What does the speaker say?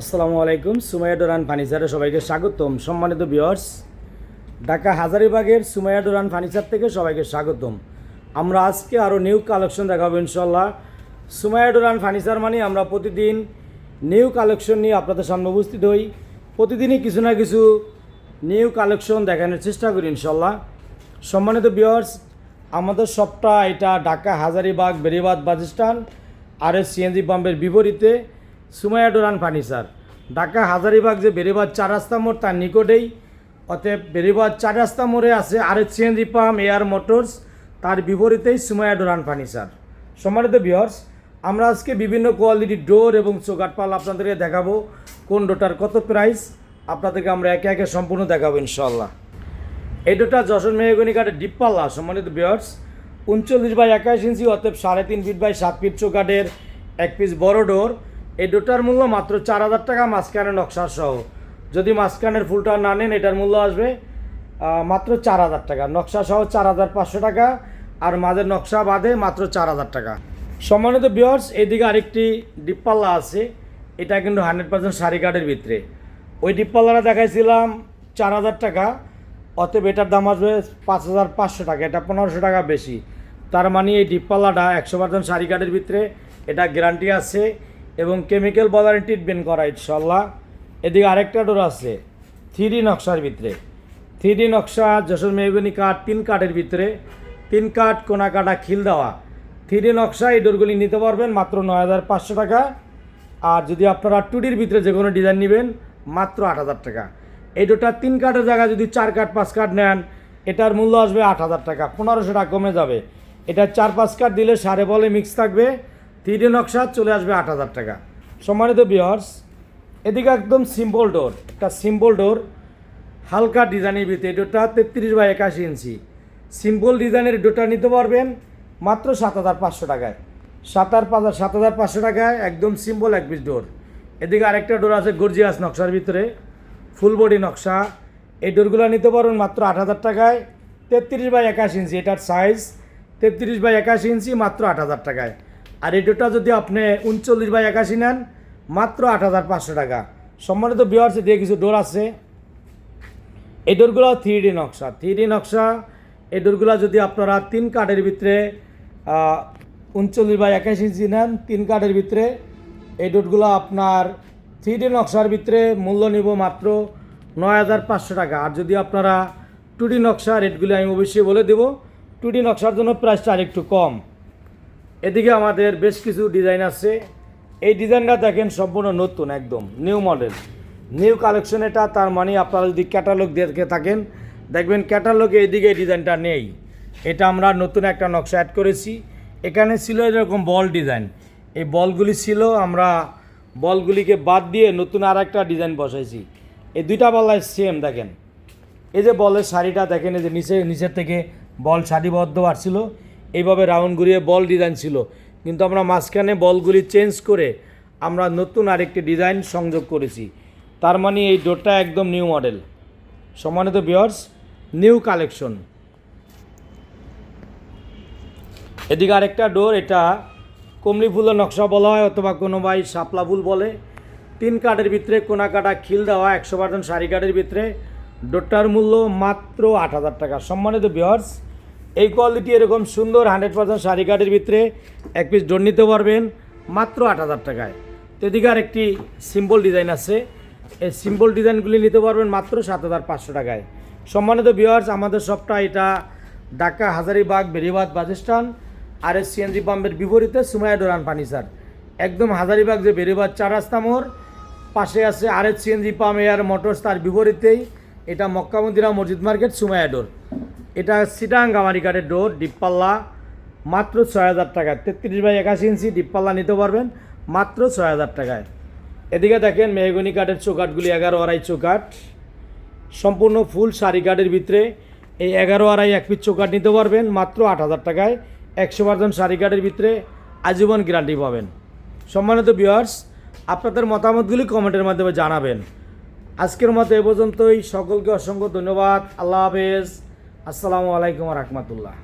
আসসালামু আলাইকুম। সুমাইয়া ডোরান ফার্নিচারে সবাইকে স্বাগতম। সম্মানিত ভিউয়ার্স, ঢাকা হাজারীবাগের সুমাইয়া ডোরান ফার্নিচার থেকে সবাইকে স্বাগতম। আমরা আজকে আরও নিউ কালেকশন দেখাবো ইনশাল্লাহ। সুমাইয়া ডোরান ফার্নিচার মানে আমরা প্রতিদিন নিউ কালেকশন নিয়ে আপনাদের সামনে উপস্থিত হই। প্রতিদিনই কিছু না কিছু নিউ কালেকশন দেখানোর চেষ্টা করি ইনশাল্লাহ। সম্মানিত ভিউয়ার্স, আমাদের শপটা এটা ঢাকা হাজারীবাগ বেরিবাদ বাস স্ট্যান্ড আর এস সিএনজি পাম্পের বিপরীতে সুমাইয়া ডোরান ফার্নিচার। ঢাকা হাজারীবাগ যে বেরিবাদ 4 রাস্তা মোড় তার নিকটেই, অতএব বেরিবাদ 4 রাস্তা মোড়ে আছে R S CNG pump air motors, তার বিপরীতেই সুমাইয়া ডোরান ফার্নিচার। সম্মানিত ভিউয়ার্স, আমরা আজকে বিভিন্ন কোয়ালিটির ডোর এবং চৌকাঠ আপনাদেরকে দেখাবো। কোন ডোরটার কত প্রাইস আপনাদেরকে আমরা একে একে সম্পূর্ণ দেখাবো ইনশাল্লাহ। এই ডোরটা যশোর মেহগনি কাঠের ডিপ পাল্লা। সম্মানিত ভিউয়ার্স, 39x21 ইঞ্চি, অতএব 3.5 ফিট বাই 7 ফিট চৌকাঠের এক পিস বড় ডোর। এই ডোরটার মূল্য মাত্র 4,000 টাকা মাঝখানের নকশা সহ। যদি মাঝখানের ফুলটা না নেন এটার মূল্য আসবে মাত্র 4,000 টাকা। নকশা সহ 4,500 টাকা, আর মাঝের নকশা বাদে মাত্র 4,000 টাকা। সম্মানিত ভিউয়ার্স, এদিকে আরেকটি ডিপ পাল্লা আছে, এটা কিন্তু 100% শাড়ি কাঠের ভিতরে। ওই ডিপ পাল্লাটা দেখাইছিলাম 4,000 টাকা, অতএব এটার দাম আসবে 5,500 টাকা। এটা 1500 টাকা বেশি। তার মানে এই ডিপ পাল্লাটা 100% শাড়ি কাঠের ভিতরে, এটা গ্যারান্টি আছে এবং কেমিক্যাল বলারে ট্রিটমেন্ট করা ইনশাল্লাহ। এদিকে আরেকটা ডোর আছে 3D নকশার ভিতরে। 3D নকশা যশোর মেহগনি কাঠ, 3 কাঠের ভিতরে, 3 কাঠ কোনা কাটা খিল দেওয়া 3D নকশা। এই ডোরগুলি নিতে পারবেন মাত্র 9,500 টাকা। আর যদি আপনারা 2Dর ভিতরে যে কোনো ডিজাইন নেবেন মাত্র 8,000 টাকা। এই ডোরটা 3 কাঠের জায়গায় যদি 4 কাঠ 5 কাঠ নেন এটার মূল্য আসবে 8,000 টাকা, 1,500 টাকা কমে যাবে। এটা 4-5 কাঠ দিলে সাড়ে বলে মিক্স থাকবে, 3D নকশা চলে আসবে 8,000 টাকা। সম্মানিত ভিউয়ার্স, এদিকে একদম সিম্পল ডোর, একটা সিম্পল ডোর হালকা ডিজাইনের ভিতরে। এই ডোরটা 33x81 ইঞ্চি সিম্পল ডিজাইনের ডোরটা নিতে পারবেন মাত্র 7,500 টাকায়। 7,500 টাকায় একদম সিম্পল এক পিস ডোর। এদিকে আরেকটা ডোর আছে গর্জিয়াস নকশার ভিতরে, ফুল বডি নকশা। এই ডোরগুলো নিতে পারবেন মাত্র 8,000 টাকায়। 33x81 ইঞ্চি, এটার সাইজ 33x81 ইঞ্চি, মাত্র 8,000 টাকায়। আর এই ডোরটা যদি আপনি 39x81 নেন মাত্র 8,500 টাকা। সম্মানিত ভিউয়ার্স, দিয়ে কিছু ডোর আছে। এই ডোরগুলো 3D নকশা। 3D নকশা এই ডোরগুলো যদি আপনারা 3 কাঠের ভিতরে 39x81 ইঞ্চি নেন, 3 কাঠের ভিতরে, এই ডোরগুলো আপনার 3D নকশার ভিতরে মূল্য নিব মাত্র 9,500 টাকা। আর যদি আপনারা 2D নকশা, রেটগুলি আমি অবশ্যই বলে দেব, 2D নকশার জন্য প্রাইসটা আরেকটু কম। এদিকে আমাদের বেশ কিছু ডিজাইন আছে। এই ডিজাইনটা দেখেন সম্পূর্ণ নতুন, একদম নিউ মডেল, নিউ কালেকশন এটা। তার মানে আপনারা যদি ক্যাটালগ দেখে থাকেন দেখবেন ক্যাটালগে এইদিকে এই ডিজাইনটা নেই। এটা আমরা নতুন একটা নকশা অ্যাড করেছি। এখানে ছিল এরকম বল ডিজাইন, এই বলগুলি ছিল, আমরা বলগুলিকে বাদ দিয়ে নতুন আর একটা ডিজাইন বসাইছি। এই দুইটা বলাই সেম। দেখেন এই যে বলের শাড়িটা দেখেন, এই যে নিচের থেকে বল সারিবদ্ধ আসছিল, এইভাবে রাউন্ড ঘুরিয়ে বল ডিজাইন ছিল, কিন্তু আমরা মাঝখানে বলগুলি চেঞ্জ করে আমরা নতুন আরেকটি ডিজাইন সংযোগ করেছি। তার মানে এই ডোরটা একদম নিউ মডেল। সম্মানিত ভিউয়ার্স, নিউ কালেকশন। এদিকে আরেকটা ডোর, এটা কমলি ফুলের নকশা বলা হয় অথবা কোনো ভাই শাপলা ফুল বলে। 3 কাঠের ভিতরে কোনা কাটা খিল দেওয়া 100% শাড়ি কাঠের ভিতরে। ডোরটার মূল্য মাত্র 8,000 টাকা। সম্মানিত ভিউয়ার্স, এই কোয়ালিটি এরকম সুন্দর 100% শাড়ি কাঠের ভিতরে এক পিস ডোর নিতে পারবেন মাত্র 8,000 টাকায়। তো এদিকে আরেকটি সিম্পল ডিজাইন আছে, এই সিম্পল ডিজাইনগুলি নিতে পারবেন মাত্র 7,500 টাকায়। সম্মানিত ভিউয়ার্স, আমাদের শপটা এটা ঢাকা হাজারীবাগ বেরিবাদ বাস স্ট্যান্ড আর এস সিএনজি পাম্পের বিপরীতে সুমাইয়া ডোরান ফার্নিচার। একদম হাজারীবাগ যে বেরিবাদ 4 রাস্তা মোড়, পাশে আছে R S CNG pump air motors, তার বিপরীতেই এটা মক্কা মদিনা মসজিদ মার্কেট সুমাইয়া ডোর। এটা সিটাং গামারি কাঠের ডোর, ডিপ পাল্লা, মাত্র 6,000 টাকায়। 33x81 ইঞ্চি ডিপ পাল্লা নিতে পারবেন মাত্র 6,000 টাকায়। এদিকে দেখেন মেহগনি কাঠের চৌকাঠগুলি 11 চৌকাঠ, সম্পূর্ণ ফুল শাড়ি কাঠের ভিতরে। এই 11 এক পিস চৌকাঠ নিতে পারবেন মাত্র 8,000 টাকায়। 100% শাড়ি কাঠের ভিতরে, আজীবন গ্যারান্টি পাবেন। সম্মানিত ভিউয়ার্স, আপনাদের মতামতগুলি কমেন্টের মাধ্যমে জানাবেন। আজকের মতো এ পর্যন্তই। সকলকে অসংখ্য ধন্যবাদ। আল্লাহ হাফেজ। আসসালামু আলাইকুম ওয়া রাহমাতুল্লাহ।